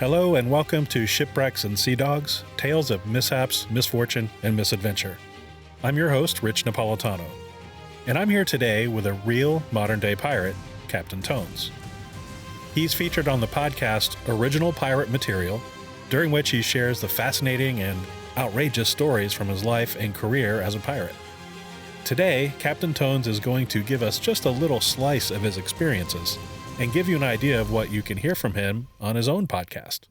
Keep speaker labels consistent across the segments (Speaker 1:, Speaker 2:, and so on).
Speaker 1: Hello and welcome to Shipwrecks and Sea Dogs, tales of mishaps, misfortune, and misadventure. I'm your host, Rich Napolitano, and I'm here today with a real modern-day pirate, Captain Tonz. He's featured on the podcast Original Pirate Material, during which he shares the fascinating and outrageous stories from his life and career as a pirate. Today, Captain Tonz is going to give us just a little slice of his experiences and give you an idea of what you can hear from him on his own podcast.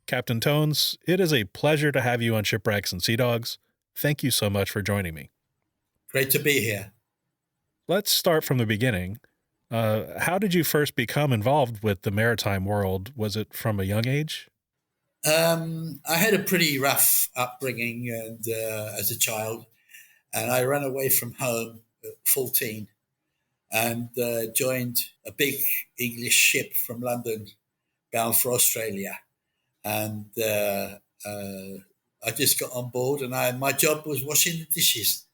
Speaker 1: Captain Tonz, it is a pleasure to have you on Shipwrecks and Sea Dogs. Thank you so much for joining me.
Speaker 2: Great to be here.
Speaker 1: Let's start from the beginning. How did you first become involved with the maritime world? Was it from a young age?
Speaker 2: I had a pretty rough upbringing and as a child, and I ran away from home at 14 and joined a big English ship from London bound for Australia. And I just got on board, and my job was washing the dishes.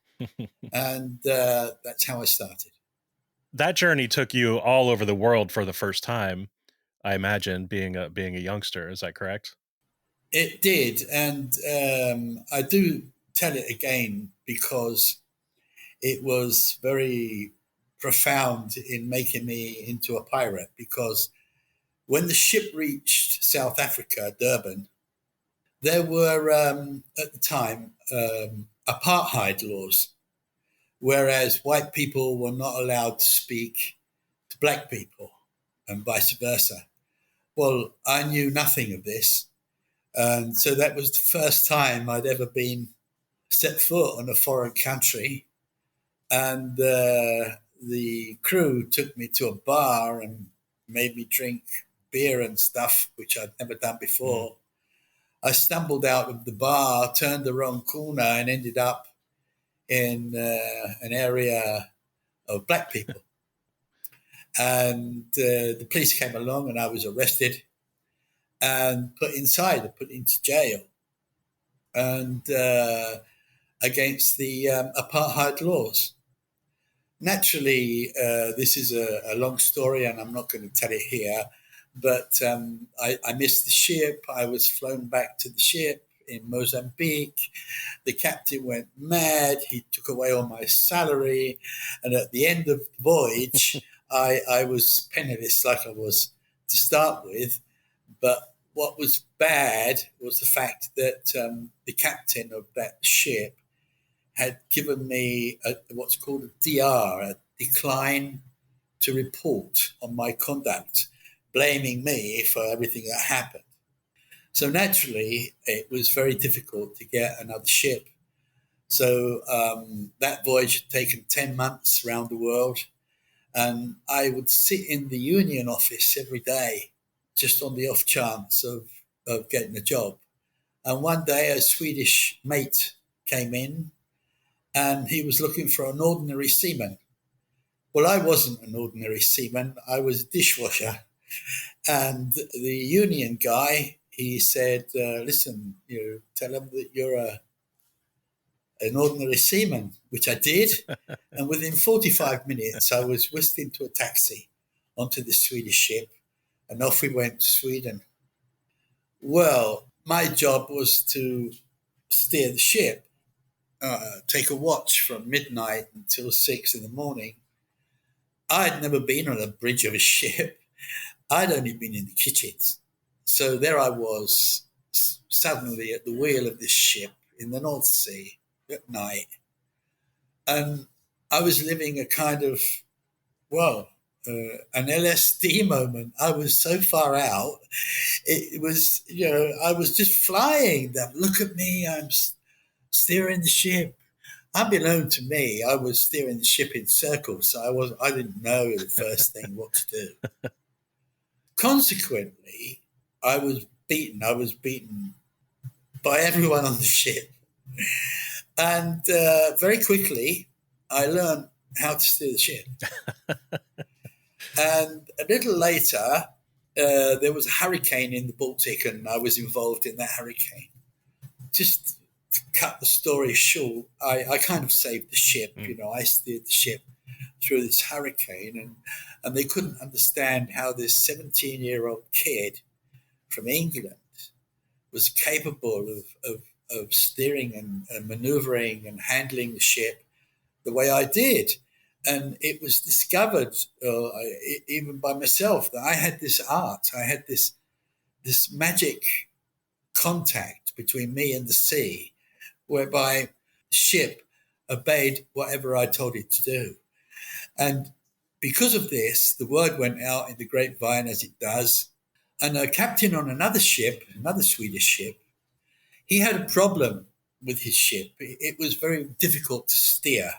Speaker 2: And that's how I started.
Speaker 1: That journey took you all over the world for the first time, I imagine, being a youngster. Is that correct?
Speaker 2: It did, and I do tell it again because it was very profound in making me into a pirate. Because when the ship reached South Africa, Durban, there were at the time apartheid laws, whereas white people were not allowed to speak to black people and vice versa. Well, I knew nothing of this. And so that was the first time I'd ever been set foot on a foreign country. And the crew took me to a bar and made me drink beer and stuff, which I'd never done before. I stumbled out of the bar, turned the wrong corner, and ended up in an area of black people. And the police came along, and I was arrested and put into jail, and against the apartheid laws. Naturally, this is a long story, and I'm not going to tell it here, but I missed the ship. I was flown back to the ship in Mozambique. The captain went mad. He took away all my salary, and at the end of the voyage, I was penniless like I was to start with. But what was bad was the fact that the captain of that ship had given me what's called a DR, a decline to report on my conduct, blaming me for everything that happened. So naturally, it was very difficult to get another ship. So that voyage had taken 10 months around the world, and I would sit in the union office every day, just on the off chance of getting a job. And one day a Swedish mate came in, and he was looking for an ordinary seaman. Well, I wasn't an ordinary seaman. I was a dishwasher. And the union guy, he said, listen, tell him that you're an ordinary seaman, which I did. And within 45 minutes, I was whisked into a taxi onto the Swedish ship, and off we went to Sweden. Well, my job was to steer the ship, take a watch from midnight until 6 in the morning. I'd never been on a bridge of a ship. I'd only been in the kitchens. So there I was, suddenly at the wheel of this ship in the North Sea at night. And I was living a kind of, an LSD moment. I was so far out. It was, I was just flying. Look at me, I'm steering the ship. Unbeknown to me, I was steering the ship in circles, so I didn't know the first thing what to do. Consequently, I was beaten. I was beaten by everyone on the ship. And very quickly, I learned how to steer the ship. And a little later, there was a hurricane in the Baltic, and I was involved in that hurricane. Just to cut the story short, I kind of saved the ship. I steered the ship through this hurricane, and they couldn't understand how this 17-year-old kid from England was capable of steering and maneuvering and handling the ship the way I did. And it was discovered, even by myself, that I had this art, I had this magic contact between me and the sea, whereby the ship obeyed whatever I told it to do. And because of this, the word went out in the grapevine, as it does. And a captain on another ship, another Swedish ship, he had a problem with his ship. It was very difficult to steer.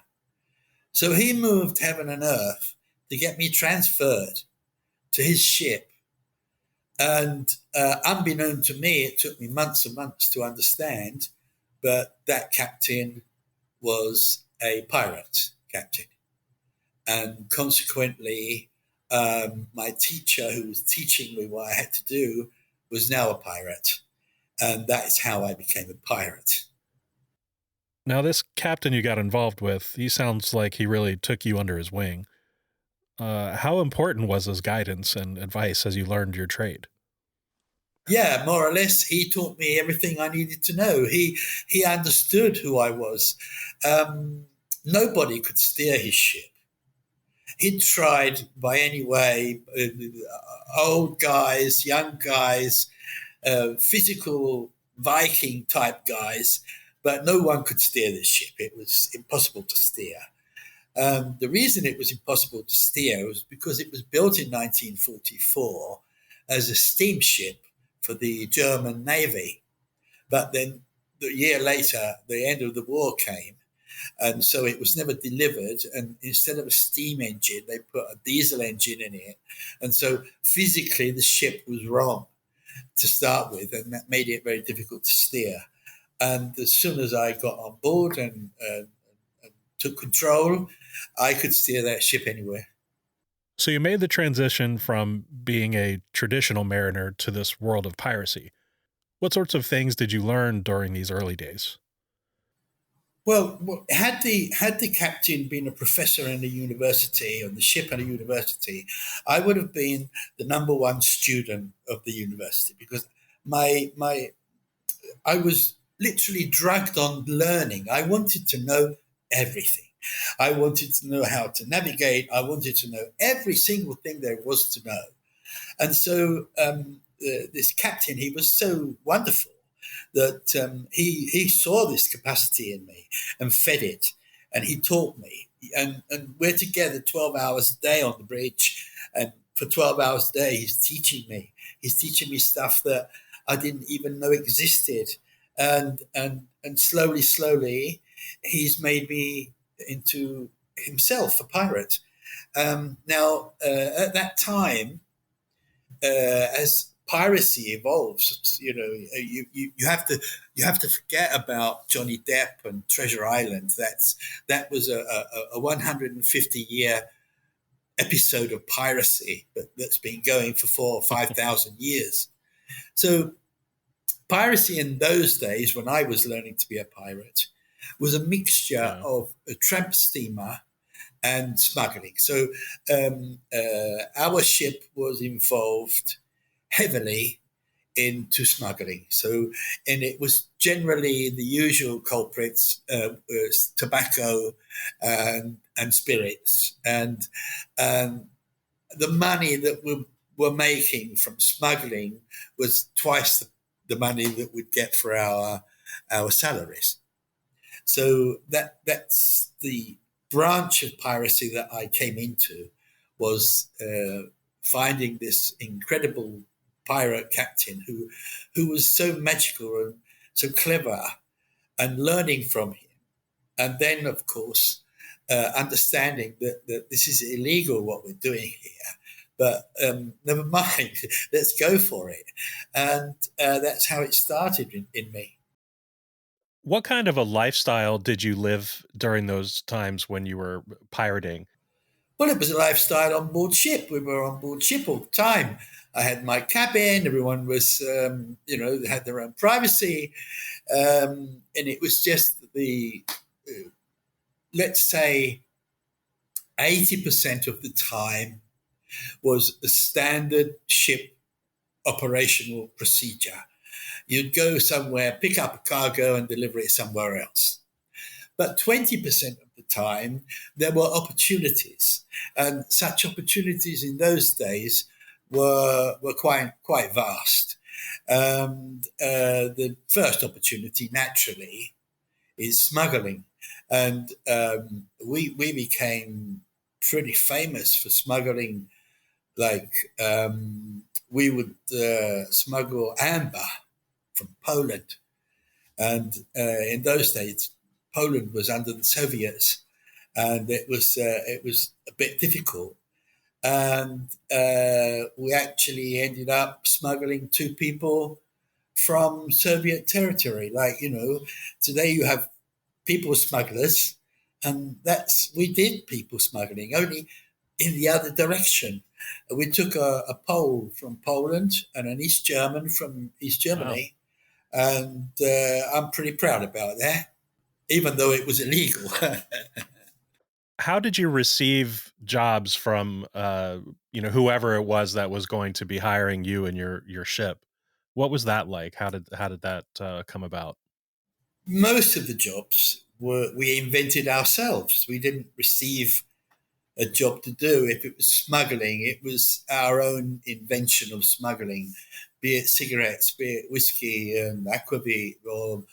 Speaker 2: So he moved heaven and earth to get me transferred to his ship. And unbeknown to me, it took me months and months to understand, but that captain was a pirate captain. And consequently, my teacher, who was teaching me what I had to do, was now a pirate. And that is how I became a pirate.
Speaker 1: Now, this captain you got involved with, he sounds like he really took you under his wing. How important was his guidance and advice as you learned your trade?
Speaker 2: Yeah, more or less, he taught me everything I needed to know. He understood who I was. Nobody could steer his ship. He tried by any way, old guys, young guys, physical Viking type guys, but no one could steer this ship. It was impossible to steer. The reason it was impossible to steer was because it was built in 1944 as a steamship for the German Navy. But then the year later, the end of the war came, and so it was never delivered. And instead of a steam engine, they put a diesel engine in it. And so physically, the ship was wrong to start with, and that made it very difficult to steer. And as soon as I got on board and took control, I could steer that ship anywhere.
Speaker 1: So you made the transition from being a traditional mariner to this world of piracy. What sorts of things did you learn during these early days?
Speaker 2: Well, had the captain been a professor in a university, on the ship at a university, I would have been the number one student of the university, because my I was literally dragged on learning. I wanted to know everything. I wanted to know how to navigate. I wanted to know every single thing there was to know. And so this captain, he was so wonderful that he saw this capacity in me and fed it, and he taught me. And we're together 12 hours a day on the bridge, and for 12 hours a day, he's teaching me. He's teaching me stuff that I didn't even know existed. And slowly, he's made me into himself a pirate. Now, at that time, as piracy evolves, you have to forget about Johnny Depp and Treasure Island. That was a 150-year episode of piracy that's been going for 4,000 or 5,000 years. So piracy in those days, when I was learning to be a pirate, was a mixture of a tramp steamer and smuggling. So our ship was involved heavily into smuggling. So, and it was generally the usual culprits, tobacco and spirits. And the money that we were making from smuggling was twice the money that we'd get for our salaries. So that's the branch of piracy that I came into, was finding this incredible pirate captain who was so magical and so clever, and learning from him. And then, of course, understanding that this is illegal what we're doing here, but never mind, let's go for it. And that's how it started in me.
Speaker 1: What kind of a lifestyle did you live during those times when you were pirating?
Speaker 2: Well, it was a lifestyle on board ship. We were on board ship all the time. I had my cabin. Everyone was, had their own privacy. And it was just let's say, 80% of the time was a standard ship operational procedure. You'd go somewhere, pick up a cargo and deliver it somewhere else. But 20% of the time, there were opportunities. And such opportunities in those days were quite vast. The first opportunity, naturally, is smuggling. And we became pretty famous for smuggling. Like we would smuggle amber from Poland. And in those days, Poland was under the Soviets, and it was a bit difficult. And we actually ended up smuggling 2 people from Soviet territory. Like, today you have people smugglers, and we did people smuggling, only in the other direction. We took a Pole from Poland and an East German from East Germany, and I'm pretty proud about that, even though it was illegal.
Speaker 1: How did you receive jobs from whoever it was that was going to be hiring you and your ship? What was that like? How did that come about?
Speaker 2: Most of the jobs we invented ourselves. We didn't receive a job to do. If it was smuggling, it was our own invention of smuggling, be it cigarettes, be it whiskey and aquavit, or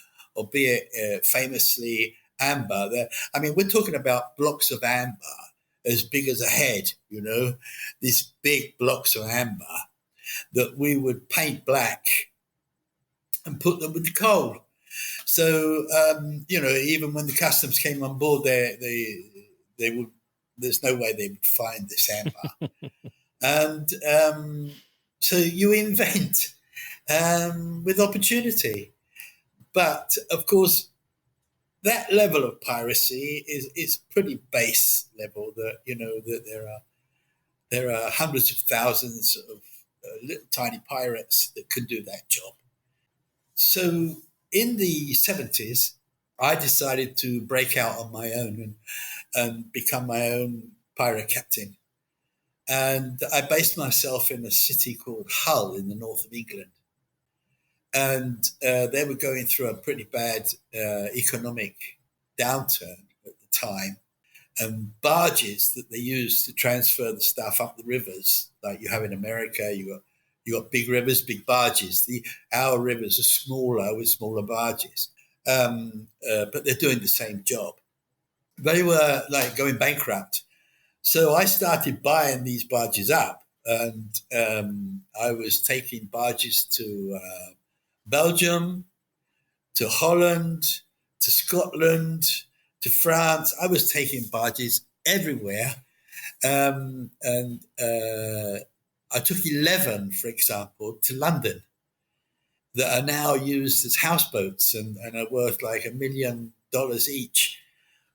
Speaker 2: be it famously amber. We're talking about blocks of amber as big as a head, these big blocks of amber that we would paint black and put them with the coal. So, even when the customs came on board, they would, there's no way they would find this amber. And so you invent with opportunity. But, of course, that level of piracy is pretty base level, that, that there are hundreds of thousands of little tiny pirates that could do that job. So in the 70s, I decided to break out on my own and become my own pirate captain. And I based myself in a city called Hull in the north of England. And they were going through a pretty bad economic downturn at the time. And barges that they used to transfer the stuff up the rivers, like you have in America, you got big rivers, big barges. Our rivers are smaller with smaller barges, but they're doing the same job. They were like going bankrupt. So I started buying these barges up, and I was taking barges to Belgium, to Holland, to Scotland, to France. I was taking barges everywhere. And I took 11, for example, to London that are now used as houseboats and are worth like $1 million each.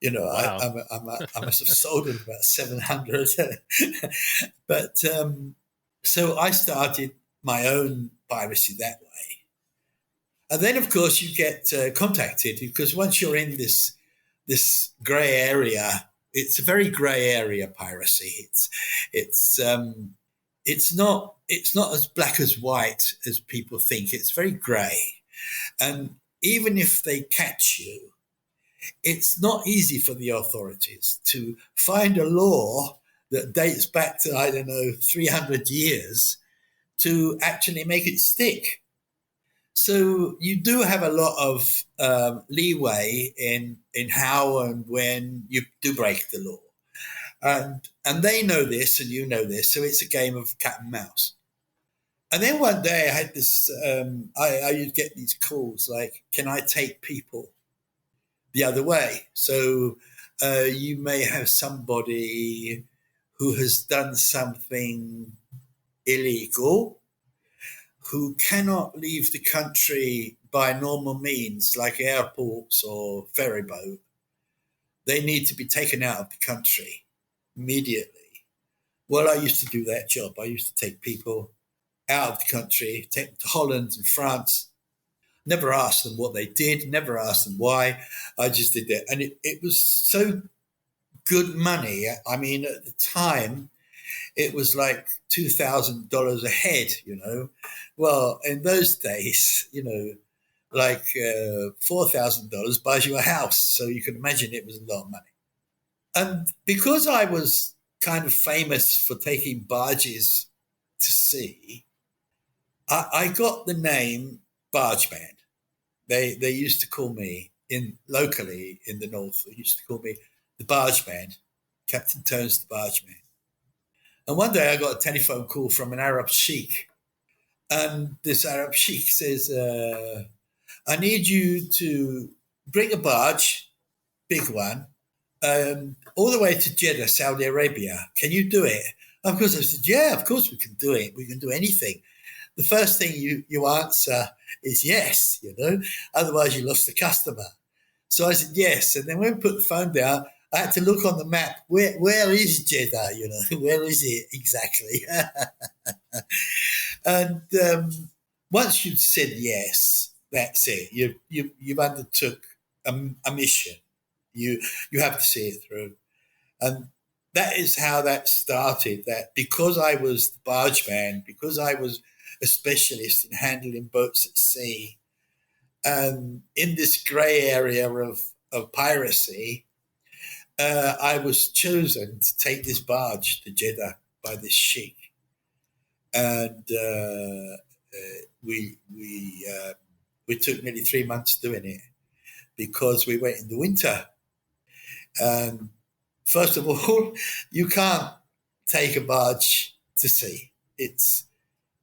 Speaker 1: Wow.
Speaker 2: I must have sold them about 700. But so I started my own piracy that way. And then, of course, you get contacted, because once you're in this grey area, it's a very grey area, piracy. It's not as black as white as people think. It's very grey, and even if they catch you, it's not easy for the authorities to find a law that dates back to, I don't know, 300 years to actually make it stick. So you do have a lot of leeway in how and when you do break the law. And they know this and you know this, so it's a game of cat and mouse. And then one day I had this, I used to get these calls like, can I take people the other way? So you may have somebody who has done something illegal, who cannot leave the country by normal means, like airports or ferry boat. They need to be taken out of the country immediately. Well, I used to do that job. I used to take people out of the country, take them to Holland and France. Never asked them what they did, never asked them why. I just did that. And it was so good money. I mean, at the time, it was like $2,000 a head, Well, in those days, like $4,000 buys you a house. So you can imagine it was a lot of money. And because I was kind of famous for taking barges to sea, I got the name Barge Man. They used to call me locally in the north. They used to call me the Barge Man, Captain Tonz the Barge Man. And one day I got a telephone call from an Arab sheikh, and this Arab sheikh says, "I need you to bring a barge, big one, all the way to Jeddah, Saudi Arabia. Can you do it?" Of course, I said, "Yeah, of course we can do it. We can do anything." The first thing you answer is yes, otherwise you lost the customer. So I said yes. And then when we put the phone down, I had to look on the map. Where is Jeddah? Where is it exactly? And once you've said yes, that's it. You've undertook a mission. You have to see it through. And that is how that started. That because I was the barge man, because I was a specialist in handling boats at sea, and in this grey area of piracy, I was chosen to take this barge to Jeddah by this sheikh, and we took nearly 3 months doing it because we went in the winter. And first of all, you can't take a barge to sea. It's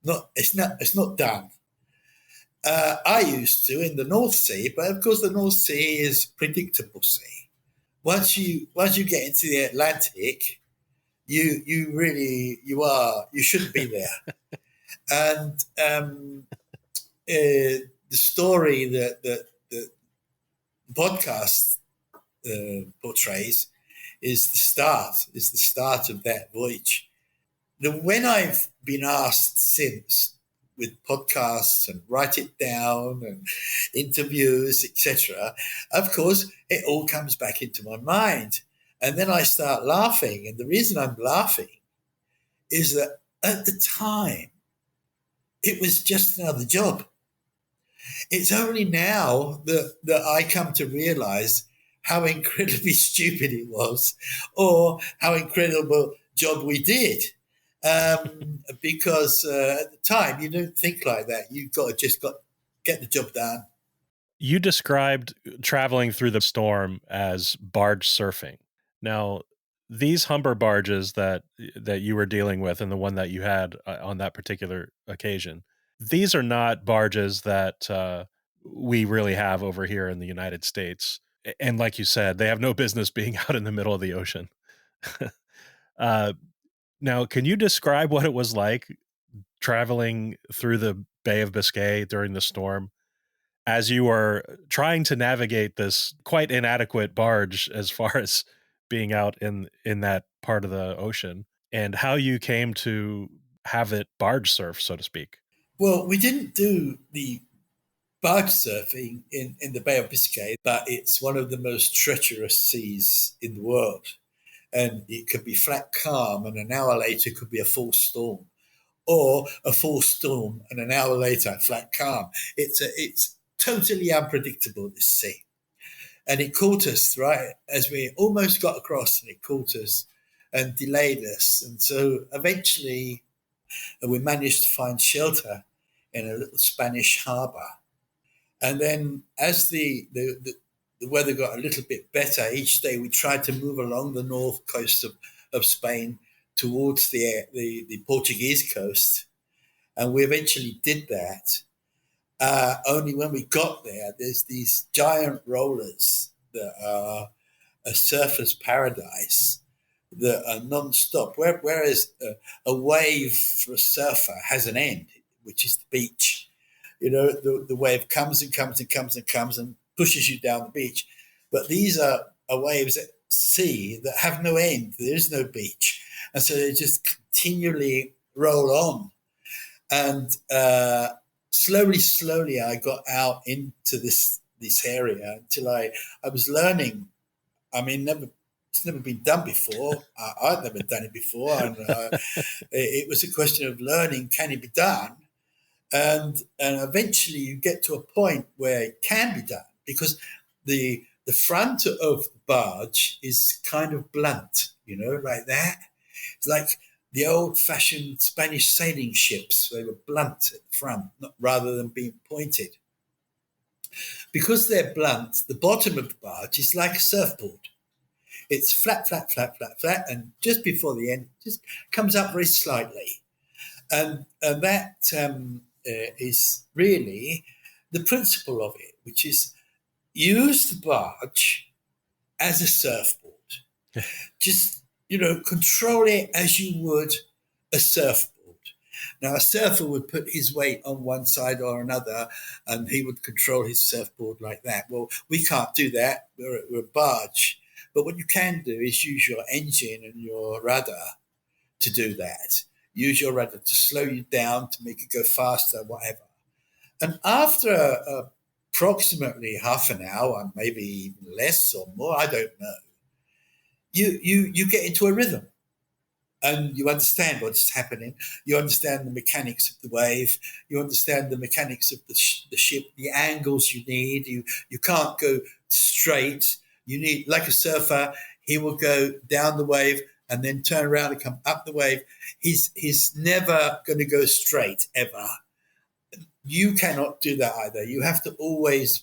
Speaker 2: not done. I used to in the North Sea, but of course the North Sea is predictable sea. Once you get into the Atlantic, you shouldn't be there. And the story that the podcast portrays is the start of that voyage. Now, when I've been asked since with podcasts and write it down and interviews, etc., of course, it all comes back into my mind. And then I start laughing. And the reason I'm laughing is that at the time, it was just another job. It's only now that I come to realize how incredibly stupid it was, or how incredible job we did. Because at the time you don't think like that. You've got to get the job done.
Speaker 1: You described traveling through the storm as barge surfing. Now, these Humber barges that you were dealing with, and the one that you had on that particular occasion, these are not barges that we really have over here in the United States. And like you said, they have no business being out in the middle of the ocean. uh, Now, can you describe what it was like traveling through the Bay of Biscay during the storm as you are trying to navigate this quite inadequate barge as far as being out in that part of the ocean, and how you came to have it barge surf, so to speak?
Speaker 2: Well, we didn't do the barge surfing in the Bay of Biscay, but it's one of the most treacherous seas in the world. And it could be flat calm, and an hour later could be a full storm, or a full storm and an hour later flat calm. It's totally unpredictable, this sea. And it caught us right as we almost got across, and it caught us and delayed us. And so eventually we managed to find shelter in a little Spanish harbour. And then as the weather got a little bit better each day, we tried to move along the north coast of Spain towards the Portuguese coast. And we eventually did that. Only when we got there, there's these giant rollers that are a surfer's paradise that are non-stop. Whereas a wave for a surfer has an end, which is the beach. The wave comes and comes and comes and comes and pushes you down the beach. But these are waves at sea that have no end. There is no beach. And so they just continually roll on. And slowly, I got out into this area until I was learning. I mean, never It's never been done before. I'd never done it before, and it was a question of learning, can it be done? And eventually you get to a point where it can be done, because the front of the barge is kind of blunt, like that. It's like the old-fashioned Spanish sailing ships. They were blunt at the front, rather than being pointed. Because they're blunt, the bottom of the barge is like a surfboard. It's flat, flat, flat, flat, flat, and just before the end, it just comes up very slightly. And that is really the principle of it, which is use the barge as a surfboard. Just, control it as you would a surfboard. Now, a surfer would put his weight on one side or another, and he would control his surfboard like that. Well, we can't do that. We're a barge. But what you can do is use your engine and your rudder to do that. Use your rudder to slow you down, to make it go faster, whatever. And after approximately half an hour, maybe even less or more, I don't know, you get into a rhythm. And you understand what's happening. You understand the mechanics of the wave. You understand the mechanics of the ship, the angles you need. You can't go straight. You need, like a surfer, he will go down the wave and then turn around and come up the wave. He's never going to go straight, ever. You cannot do that either. You have to always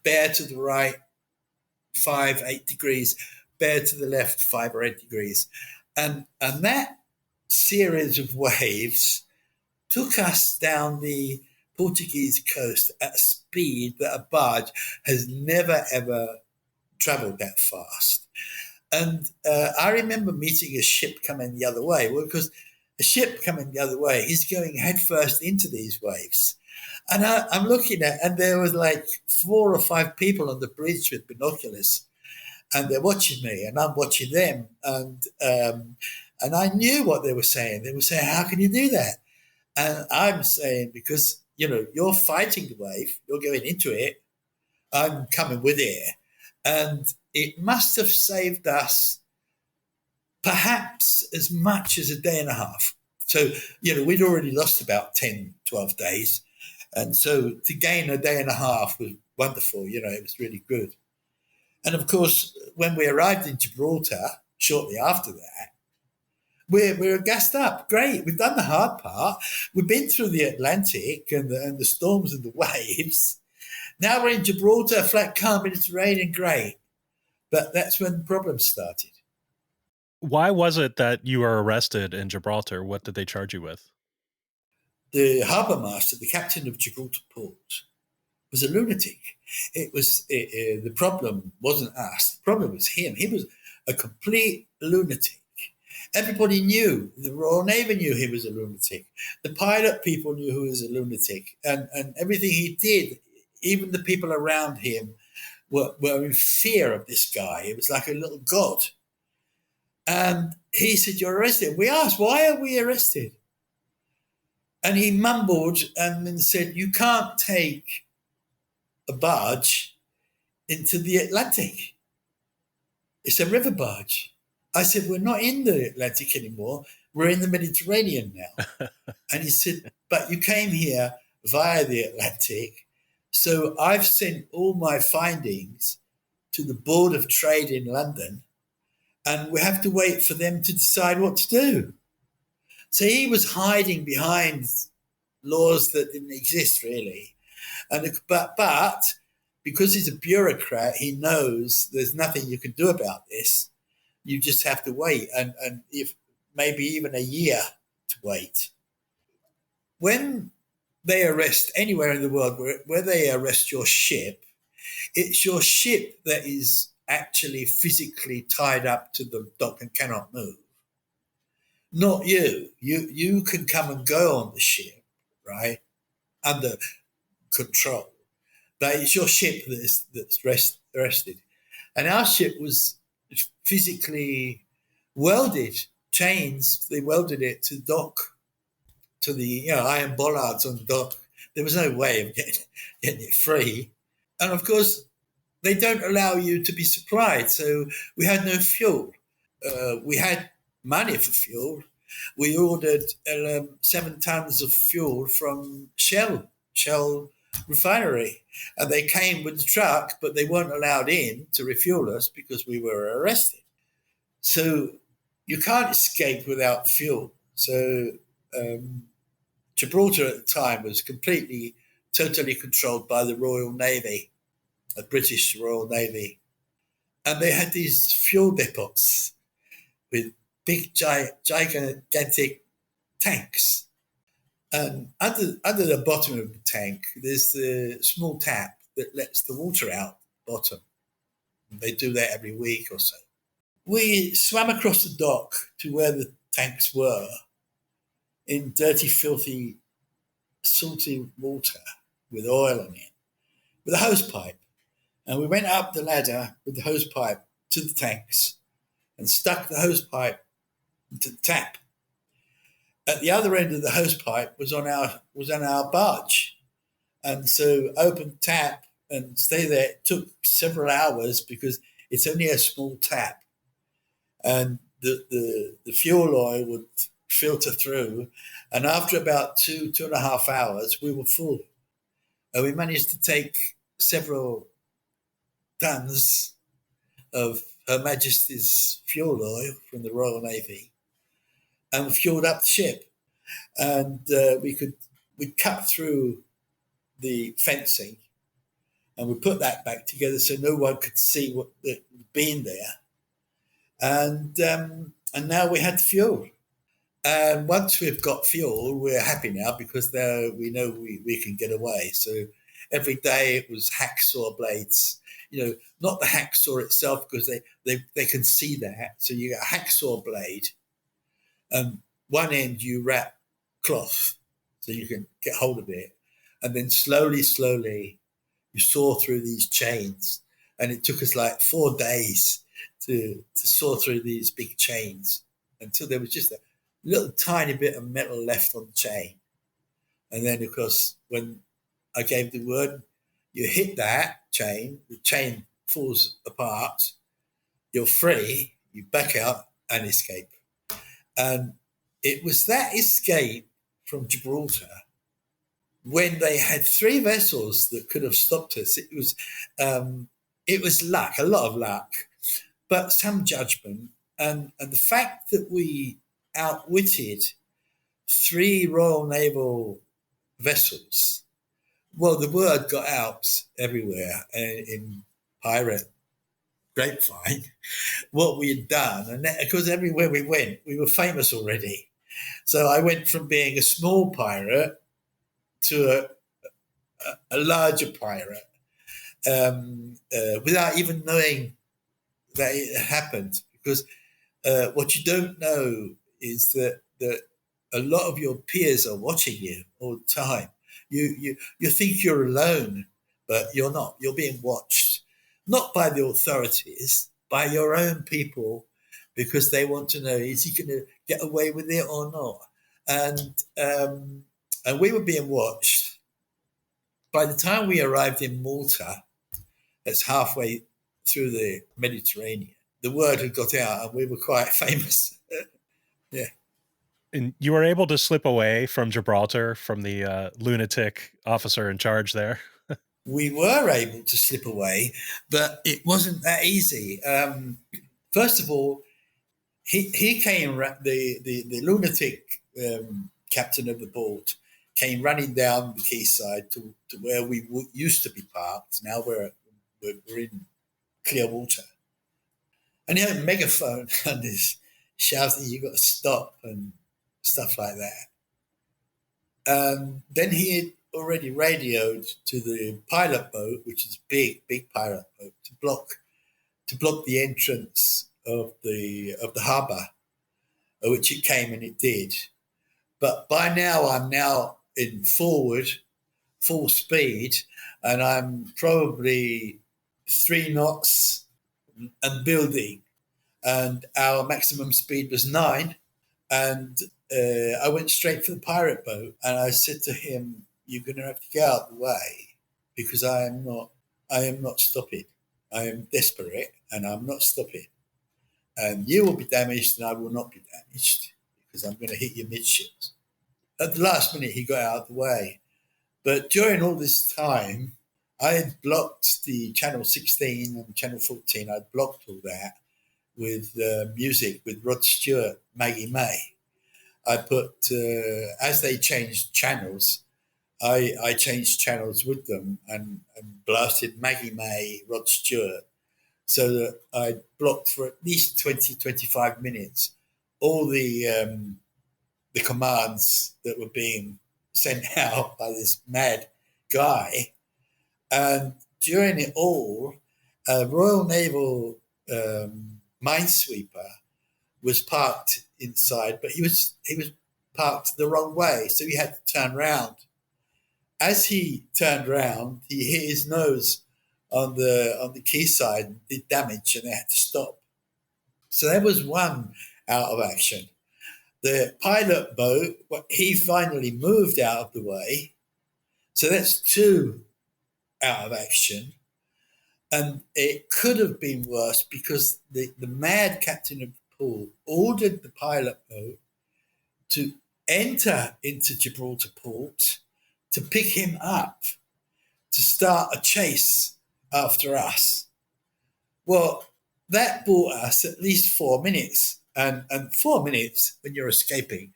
Speaker 2: bear to the right 5, 8 degrees, bear to the left 5 or 8 degrees. And that series of waves took us down the Portuguese coast at a speed that a barge has never, ever traveled that fast. And I remember meeting a ship coming the other way. Well, because a ship coming the other way, he's going headfirst into these waves. And I'm looking at, and there was like 4 or 5 people on the bridge with binoculars. And they're watching me, and I'm watching them, and I knew what they were saying. They were saying, "How can you do that?" And I'm saying, because you're fighting the wave, you're going into it, I'm coming with it, and it must have saved us perhaps as much as a day and a half. So we'd already lost about 10, 12 days, and so to gain a day and a half was wonderful. It was really good. And of course, when we arrived in Gibraltar, shortly after that, we're gassed up. Great, we've done the hard part. We've been through the Atlantic and the storms and the waves. Now we're in Gibraltar, flat, calm, Mediterranean, great. But that's when the problems started.
Speaker 1: Why was it that you were arrested in Gibraltar? What did they charge you with?
Speaker 2: The harbour master, the captain of Gibraltar Port, was a lunatic. The problem wasn't us. The problem was him. He was a complete lunatic. Everybody knew. The Royal Navy knew he was a lunatic. The pilot people knew he was a lunatic. And everything he did, even the people around him were in fear of this guy. It was like a little god. And he said, "You're arrested." We asked, "Why are we arrested?" And he mumbled and then said, "You can't take a barge into the Atlantic. It's a river barge." I said, "We're not in the Atlantic anymore. We're in the Mediterranean now." And he said, "But you came here via the Atlantic. So I've sent all my findings to the Board of Trade in London, and we have to wait for them to decide what to do." So he was hiding behind laws that didn't exist, really. But because he's a bureaucrat, he knows there's nothing you can do about this. You just have to wait, and if maybe even a year to wait. When they arrest anywhere in the world where they arrest your ship, it's your ship that is actually physically tied up to the dock and cannot move. Not you. You can come and go on the ship, right, under control. But it's your ship that's arrested. And our ship was physically welded, chains. They welded it to dock, to the iron bollards on the dock. There was no way of getting it free. And of course, they don't allow you to be supplied. So we had no fuel. We had money for fuel. We ordered 7 tons of fuel from Shell refinery, and they came with the truck, but they weren't allowed in to refuel us because we were arrested. So you can't escape without fuel. So Gibraltar at the time was totally controlled by the Royal Navy, the British Royal Navy. And they had these fuel depots with big, gigantic tanks. And under the bottom of the tank, there's the small tap that lets the water out the bottom. And they do that every week or so. We swam across the dock to where the tanks were in dirty, filthy, salty water with oil on it, with a hose pipe. And we went up the ladder with the hose pipe to the tanks and stuck the hose pipe into the tap. At the other end of the hose pipe was on our barge. And so open tap and stay there. It took several hours because it's only a small tap. And the fuel oil would filter through. And after about 2.5 hours, we were full. And we managed to take several tons of Her Majesty's fuel oil from the Royal Navy and fueled up the ship. And we'd cut through the fencing and we put that back together so no one could see what had been there. And now we had fuel. And once we've got fuel, we're happy now because we know we can get away. So every day it was hacksaw blades, not the hacksaw itself because they can see that. So you get a hacksaw blade, and one end you wrap cloth so you can get hold of it. And then slowly, you saw through these chains. And it took us like 4 days to saw through these big chains until there was just a little tiny bit of metal left on the chain. And then, of course, when I gave the word, you hit that chain, the chain falls apart, you're free, you back out and escape. And it was that escape from Gibraltar when they had 3 vessels that could have stopped us. It was luck, a lot of luck, but some judgment. And the fact that we outwitted 3 Royal Naval vessels, well, the word got out everywhere in pirate grapevine what we had done. And because everywhere we went, we were famous already. So I went from being a small pirate to a larger pirate without even knowing that it happened. Because what you don't know is that a lot of your peers are watching you all the time. You think you're alone, but you're not. You're being watched, not by the authorities, by your own people, because they want to know, is he going to get away with it or not? And we were being watched. By the time we arrived in Malta, that's halfway through the Mediterranean, the word had got out and we were quite famous. Yeah.
Speaker 1: And you were able to slip away from Gibraltar from the lunatic officer in charge there?
Speaker 2: We were able to slip away, but it wasn't that easy. First of all, he came, the lunatic captain of the boat came running down the quayside to where we used to be parked. Now we're in clear water. And he had a megaphone and he's shouting, "You got to stop," and stuff like that. Then he had already radioed to the pilot boat, which is a big pilot boat, to block the entrance of the harbour, which it came and it did. But by now I'm in full speed, and I'm probably 3 knots and building, and our maximum speed was 9. And I went straight for the pirate boat, and I said to him, "You're going to have to get out of the way because I am not stopping." I am desperate and I'm not stopping. And you will be damaged and I will not be damaged because I'm going to hit your midships. At the last minute, he got out of the way. But during all this time, I had blocked the Channel 16 and Channel 14. I'd blocked all that with music with Rod Stewart, Maggie May. I put, as they changed channels, I changed channels with them and blasted Maggie May, Rod Stewart, so that I blocked for at least 20, 25 minutes all the commands that were being sent out by this mad guy. And during it all, a Royal Naval minesweeper was parked inside, but he was parked the wrong way, so he had to turn round. As he turned round, he hit his nose on the quayside and did damage, and they had to stop. So that was one out of action. The pilot boat, he finally moved out of the way, so that's two out of action. And it could have been worse because the mad captain of the pool ordered the pilot boat to enter into Gibraltar port to pick him up, to start a chase after us. Well, that bought us at least 4 minutes. And 4 minutes when you're escaping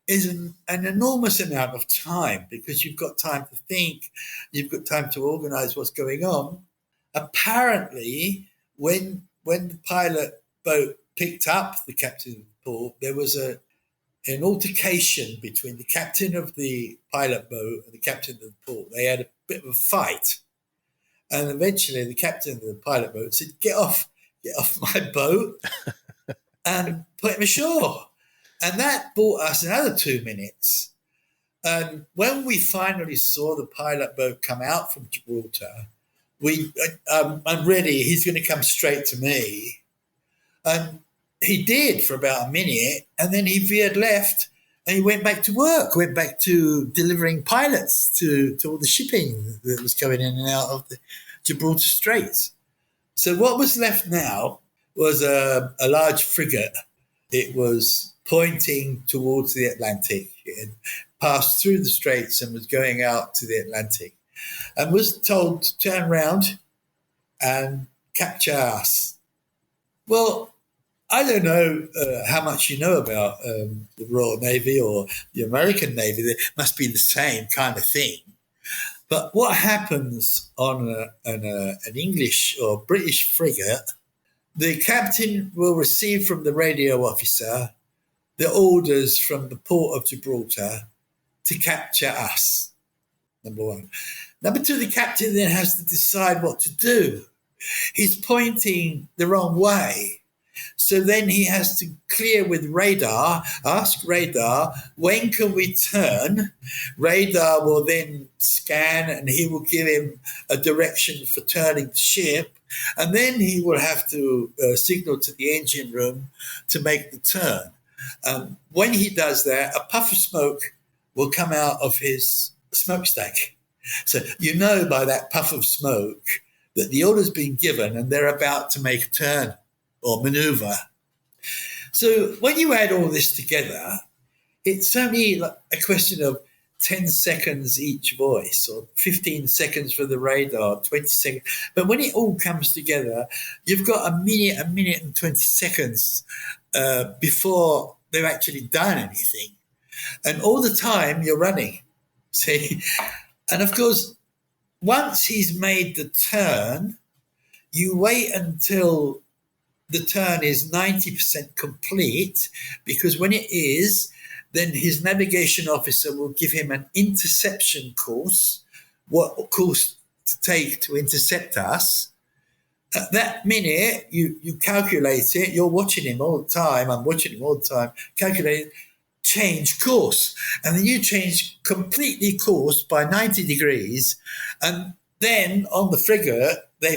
Speaker 2: is an enormous amount of time because you've got time to think, you've got time to organize what's going on. Apparently, when the pilot boat picked up the captain of the port, there was an altercation between the captain of the pilot boat and the captain of the port. They had a bit of a fight. And eventually the captain of the pilot boat said, get off my boat and put him ashore. And that bought us another 2 minutes. And when we finally saw the pilot boat come out from Gibraltar, I'm ready, he's going to come straight to me. And he did for about a minute, and then he veered left and he went back to work, went back to delivering pilots to all the shipping that was going in and out of the Gibraltar Straits. So what was left now was a large frigate. It was pointing towards the Atlantic. It had passed through the Straits and was going out to the Atlantic and was told to turn round and capture us. Well, I don't know how much you know about the Royal Navy or the American Navy. They must be the same kind of thing. But what happens on an English or British frigate, the captain will receive from the radio officer the orders from the port of Gibraltar to capture us, number one. Number two, the captain then has to decide what to do. He's pointing the wrong way. So then he has to clear with radar, ask radar, when can we turn? Radar will then scan and he will give him a direction for turning the ship. And then he will have to signal to the engine room to make the turn. When he does that, a puff of smoke will come out of his smokestack. So you know by that puff of smoke that the order's been given and they're about to make a turn or maneuver. So when you add all this together, it's only like a question of 10 seconds each voice or 15 seconds for the radar, 20 seconds. But when it all comes together, you've got a minute and 20 seconds before they've actually done anything. And all the time you're running, see? And of course, once he's made the turn, you wait until the turn is 90% complete, because when it is, then his navigation officer will give him an interception course, what course to take to intercept us. At that minute, you calculate it. You're watching him all the time. I'm watching him all the time. Calculate it, change course. And then you change completely course by 90 degrees. And then on the frigate, they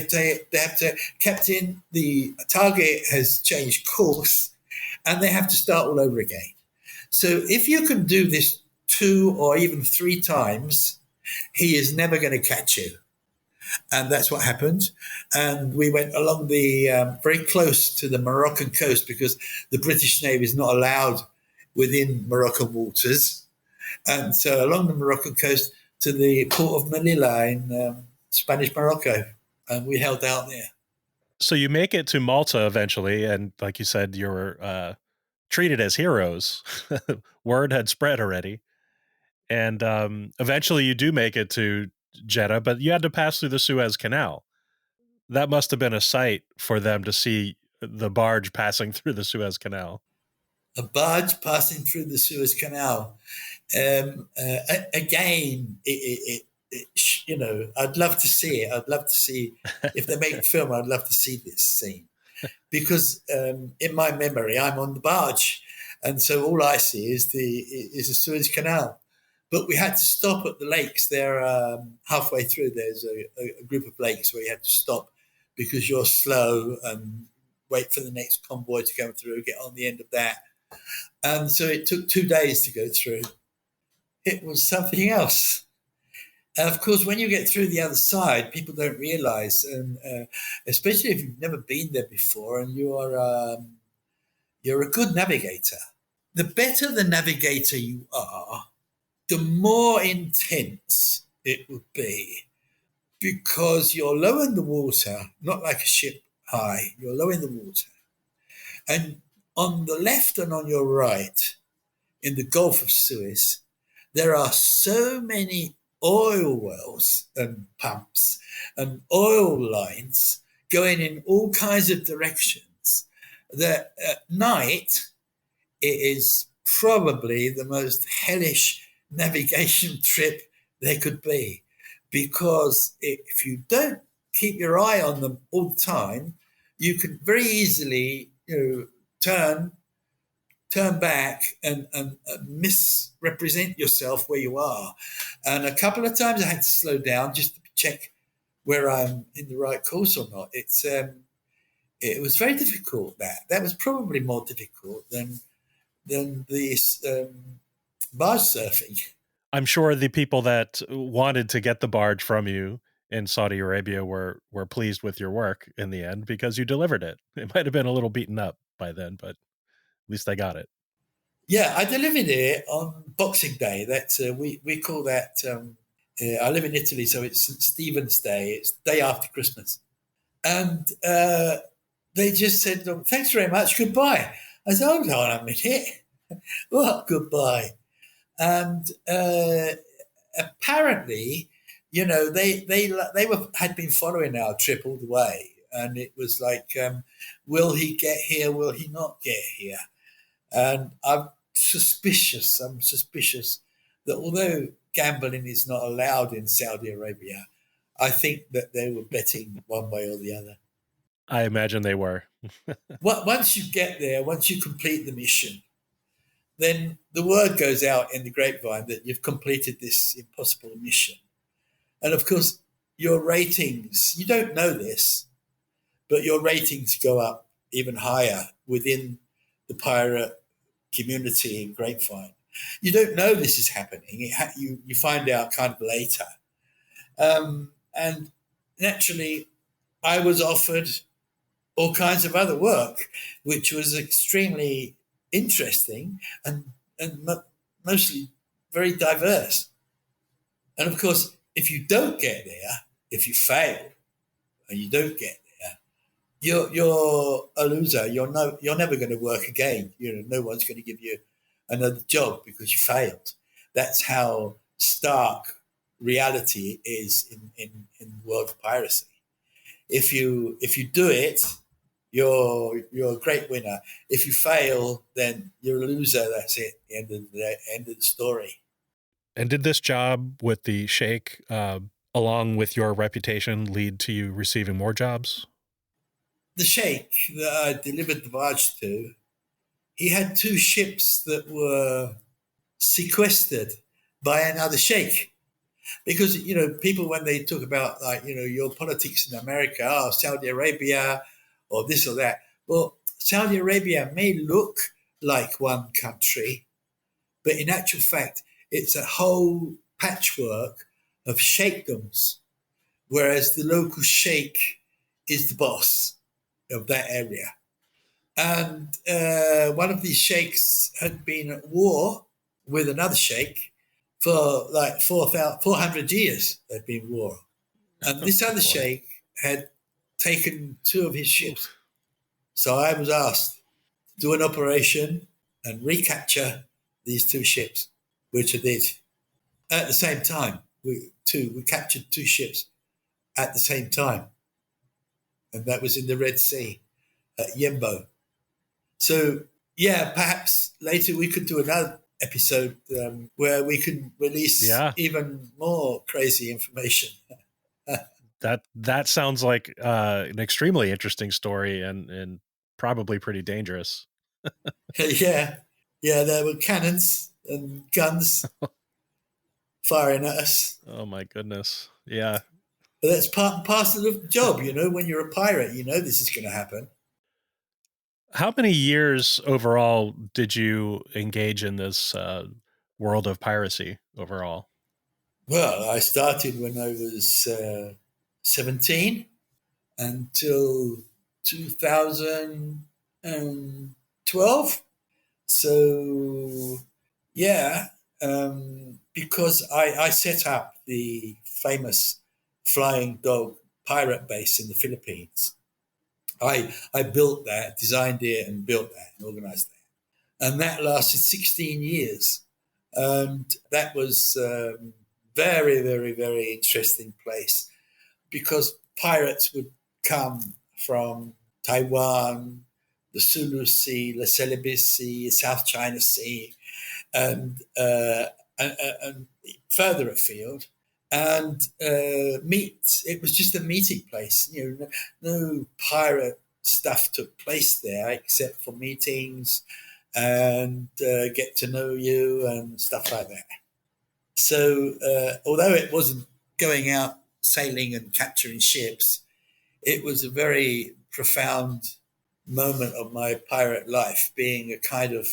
Speaker 2: have to, Captain, the target has changed course, and they have to start all over again. So if you can do this 2 or even 3 times, he is never going to catch you. And that's what happened. And we went along the very close to the Moroccan coast because the British Navy is not allowed within Moroccan waters. And so along the Moroccan coast to the port of Melilla in Spanish Morocco. And we held out there.
Speaker 1: So you make it to Malta eventually, and like you said, you were treated as heroes. Word had spread already. And eventually you do make it to Jeddah, but you had to pass through the Suez Canal. That must have been a sight for them to see the barge passing through the Suez Canal.
Speaker 2: A barge passing through the Suez Canal. Again, I'd love to see it. I'd love to see, if they make a film, I'd love to see this scene. Because in my memory, I'm on the barge. And so all I see is the Suez Canal. But we had to stop at the lakes. They're halfway through. There's a group of lakes where you have to stop because you're slow and wait for the next convoy to come through, get on the end of that. And so it took 2 days to go through. It was something else. And of course, when you get through the other side, people don't realize, and especially if you've never been there before and you're a good navigator. The better the navigator you are, the more intense it would be, because you're low in the water, not like a ship high, you're low in the water. And on the left and on your right, in the Gulf of Suez, there are so many oil wells and pumps and oil lines going in all kinds of directions that at night it is probably the most hellish navigation trip there could be, because if you don't keep your eye on them all the time, you can very easily turn back and misrepresent yourself where you are. And a couple of times I had to slow down just to check where I'm in the right course or not. It was very difficult. That was probably more difficult than the barge surfing.
Speaker 1: I'm sure the people that wanted to get the barge from you in Saudi Arabia were pleased with your work in the end, because you delivered it. It might have been a little beaten up by then, but at least they got it.
Speaker 2: Yeah, I delivered it on Boxing Day. That's we call that. I live in Italy, so it's St. Stephen's Day. It's the day after Christmas, and they just said, "Oh, thanks very much, goodbye." I said, "Hold on a minute, what goodbye?" And apparently, they had been following our trip all the way, and it was like, will he get here? Will he not get here? And I'm suspicious that although gambling is not allowed in Saudi Arabia, I think that they were betting one way or the other.
Speaker 1: I imagine they were.
Speaker 2: Once you get there, once you complete the mission, then the word goes out in the grapevine that you've completed this impossible mission. And of course, your ratings, you don't know this, but your ratings go up even higher within the pirate community in Grapevine. You don't know this is happening. You find out kind of later. And naturally, I was offered all kinds of other work, which was extremely interesting and mostly very diverse. And of course, if you don't get there, if you fail and you don't get there, you're a loser. You're never going to work again. No one's going to give you another job because you failed. That's how stark reality is in the world of piracy. If you do it, you're a great winner. If you fail, then you're a loser. That's it. End of the story.
Speaker 1: And did this job with the Sheikh, along with your reputation, lead to you receiving more jobs?
Speaker 2: The Sheikh that I delivered the barge to, he had 2 ships that were sequestered by another Sheikh. Because, people, when they talk about, your politics in America, Saudi Arabia, or this or that, well, Saudi Arabia may look like one country, but in actual fact, it's a whole patchwork of sheikdoms whereas the local sheikh is the boss of that area. And one of these sheikhs had been at war with another sheikh for like 400 years. They'd been at war. And this other sheikh had taken 2 of his ships. So I was asked to do an operation and recapture these 2 ships, which I did. At the same time, we captured 2 ships at the same time. And that was in the Red Sea at Yembo. So, yeah, perhaps later we could do another episode where we can release even more crazy information.
Speaker 1: That sounds like an extremely interesting story and probably pretty dangerous.
Speaker 2: Yeah, there were cannons and guns firing at us.
Speaker 1: Oh my goodness! Yeah,
Speaker 2: but that's part and parcel of the job. When you're a pirate, this is going to happen.
Speaker 1: How many years overall did you engage in this world of piracy overall?
Speaker 2: Well, I started when I was 17 until 2012. So, yeah, because I set up the famous Flying Dog pirate base in the Philippines. I built that, designed it and built that and organized that. And that lasted 16 years. And that was very, very, very interesting place because pirates would come from Taiwan, the Sulu Sea, the Celebes Sea, South China Sea, and further afield, and meet. It was just a meeting place. No pirate stuff took place there except for meetings and get to know you and stuff like that. So although it wasn't going out sailing and capturing ships, it was a very profound moment of my pirate life, being a kind of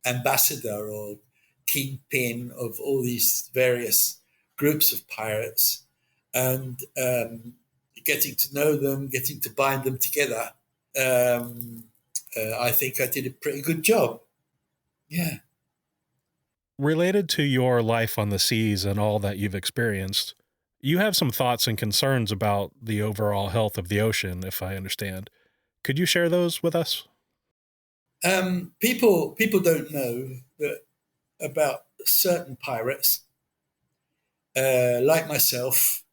Speaker 2: ambassador or kingpin of all these various groups of pirates, and getting to know them, getting to bind them together. I think I did a pretty good job. Yeah.
Speaker 1: Related to your life on the seas and all that you've experienced, you have some thoughts and concerns about the overall health of the ocean, if I understand. Could you share those with us?
Speaker 2: People don't know that about certain pirates, like myself,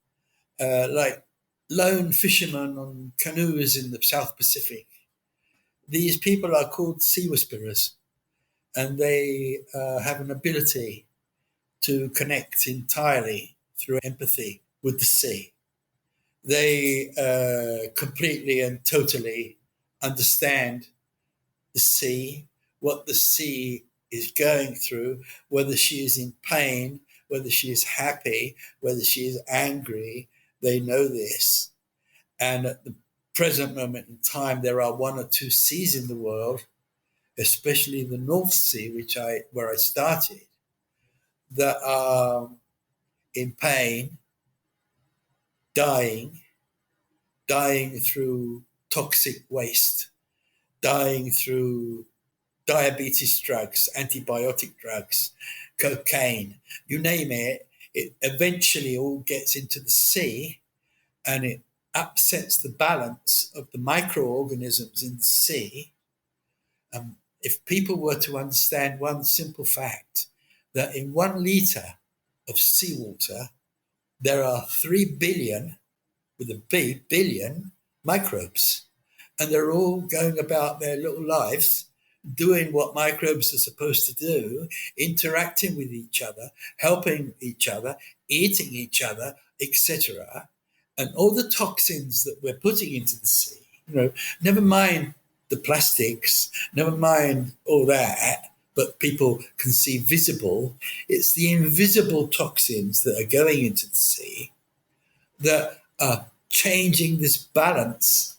Speaker 2: like lone fishermen on canoes in the South Pacific. These people are called sea whisperers, and they have an ability to connect entirely through empathy with the sea. They completely and totally understand the sea, what the sea is going through, whether she is in pain, whether she is happy, whether she is angry. They know this. And at the present moment in time, there are 1 or 2 seas in the world, especially the North Sea, where I started, that are in pain, dying through toxic waste, dying through diabetes drugs, antibiotic drugs, cocaine, you name it. It eventually all gets into the sea, and it upsets the balance of the microorganisms in the sea. If people were to understand one simple fact, that in 1 liter of seawater, there are 3 billion, with a B, billion microbes. And they're all going about their little lives, doing what microbes are supposed to do, interacting with each other, helping each other, eating each other, etc. And all the toxins that we're putting into the sea, never mind the plastics, never mind all that, but people can see visible. It's the invisible toxins that are going into the sea that are changing this balance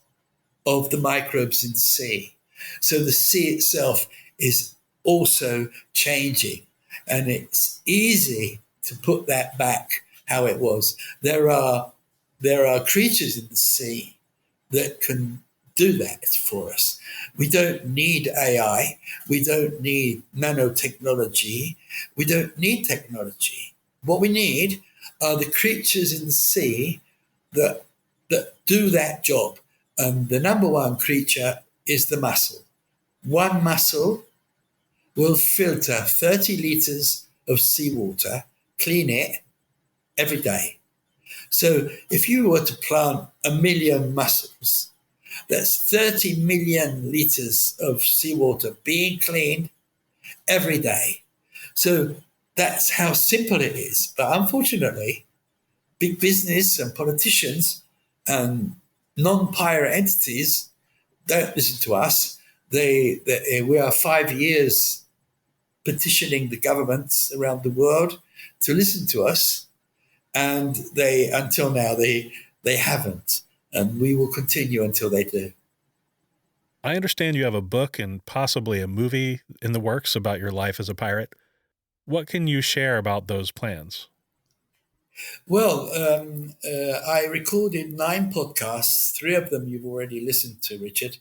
Speaker 2: of the microbes in the sea. So the sea itself is also changing, and it's easy to put that back how it was. There are there are creatures in the sea that can do that for us. We don't need AI. We don't need nanotechnology. We don't need technology. What we need are the creatures in the sea that do that job. And the number one creature is the mussel. One mussel will filter 30 liters of seawater, clean it every day. So if you were to plant 1 million mussels, that's 30 million liters of seawater being cleaned every day. So that's how simple it is. But unfortunately, big business and politicians and non-pirate entities don't listen to us. We are 5 years petitioning the governments around the world to listen to us, and until now they haven't, and we will continue until they do.
Speaker 1: I understand you have a book and possibly a movie in the works about your life as a pirate. What can you share about those plans?
Speaker 2: Well, I recorded 9 podcasts. 3 of them you've already listened to, Richard.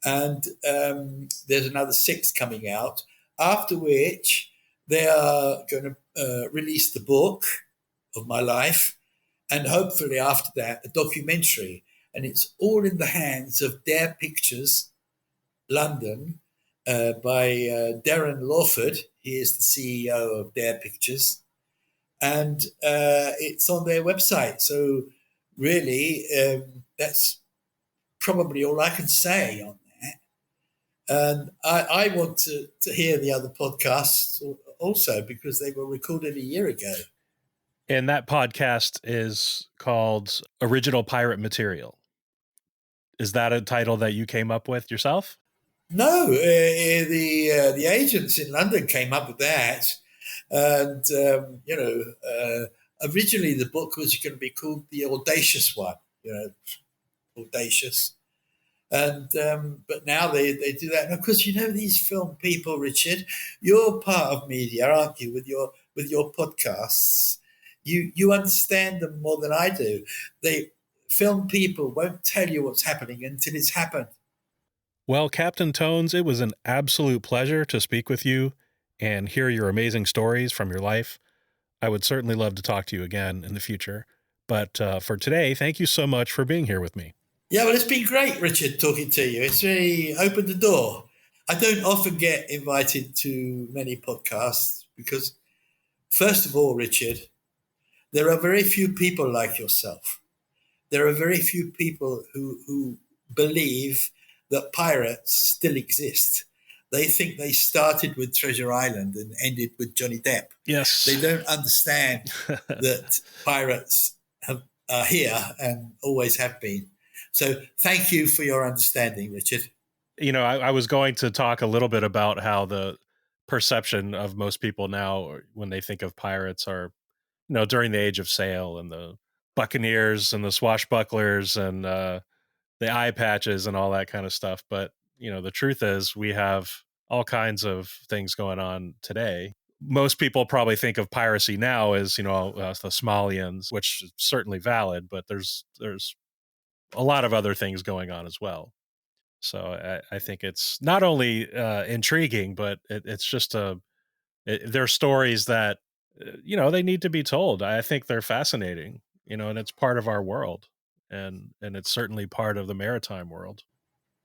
Speaker 2: And there's another 6 coming out, after which they are going to release the book of my life, and hopefully after that, a documentary. And it's all in the hands of Dare Pictures, London, by Darren Lawford. He is the CEO of Dare Pictures. And it's on their website. So really, that's probably all I can say on that. And I want to hear the other podcasts also, because they were recorded a year ago.
Speaker 1: And that podcast is called Original Pirate Material. Is that a title that you came up with yourself?
Speaker 2: No, the agents in London came up with that. And, originally the book was going to be called The Audacious One, audacious. And but now they do that. And of course, these film people, Richard, you're part of media, aren't you, with your podcasts? You understand them more than I do. Film people won't tell you what's happening until it's happened.
Speaker 1: Well, Captain Tonz, it was an absolute pleasure to speak with you and hear your amazing stories from your life. I would certainly love to talk to you again in the future. But for today, thank you so much for being here with me.
Speaker 2: Yeah, well, it's been great, Richard, talking to you. It's really opened the door. I don't often get invited to many podcasts because, first of all, Richard, there are very few people like yourself. There are very few people who believe that pirates still exist. They think they started with Treasure Island and ended with Johnny Depp.
Speaker 1: Yes.
Speaker 2: They don't understand that pirates are here and always have been. So thank you for your understanding, Richard.
Speaker 1: I was going to talk a little bit about how the perception of most people now when they think of pirates are, during the age of sail and the buccaneers and the swashbucklers and the eye patches and all that kind of stuff. But, the truth is we have all kinds of things going on today. Most people probably think of piracy now as, the Somalians, which is certainly valid, but there's a lot of other things going on as well. So I think it's not only intriguing, but it's just they're stories that, they need to be told. I think they're fascinating, and it's part of our world. And it's certainly part of the maritime world.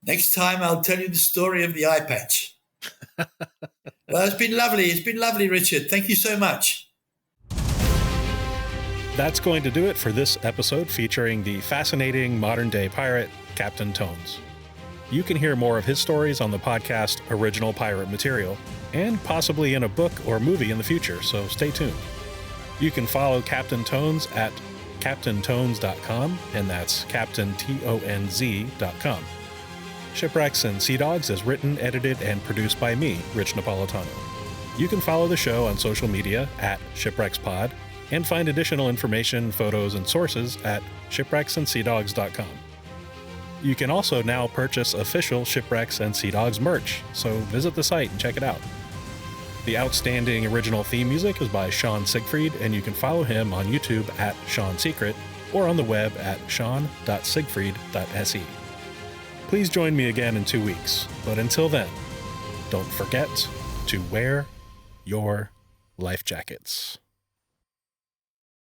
Speaker 2: Next time I'll tell you the story of the eye patch. Well, it's been lovely. It's been lovely, Richard. Thank you so much.
Speaker 1: That's going to do it for this episode featuring the fascinating modern-day pirate, Captain Tonz. You can hear more of his stories on the podcast Original Pirate Material, and possibly in a book or movie in the future, so stay tuned. You can follow Captain Tonz at CaptainTonz.com, and that's CaptainTonz.com. Shipwrecks and Sea Dogs is written, edited, and produced by me, Rich Napolitano. You can follow the show on social media at ShipwrecksPod, and find additional information, photos, and sources at shipwrecksandseadogs.com. You can also now purchase official Shipwrecks and Sea Dogs merch, so visit the site and check it out. The outstanding original theme music is by Sean Siegfried, and you can follow him on YouTube at Sean Secret, or on the web at sean.siegfried.se. Please join me again in 2 weeks, but until then, don't forget to wear your life jackets.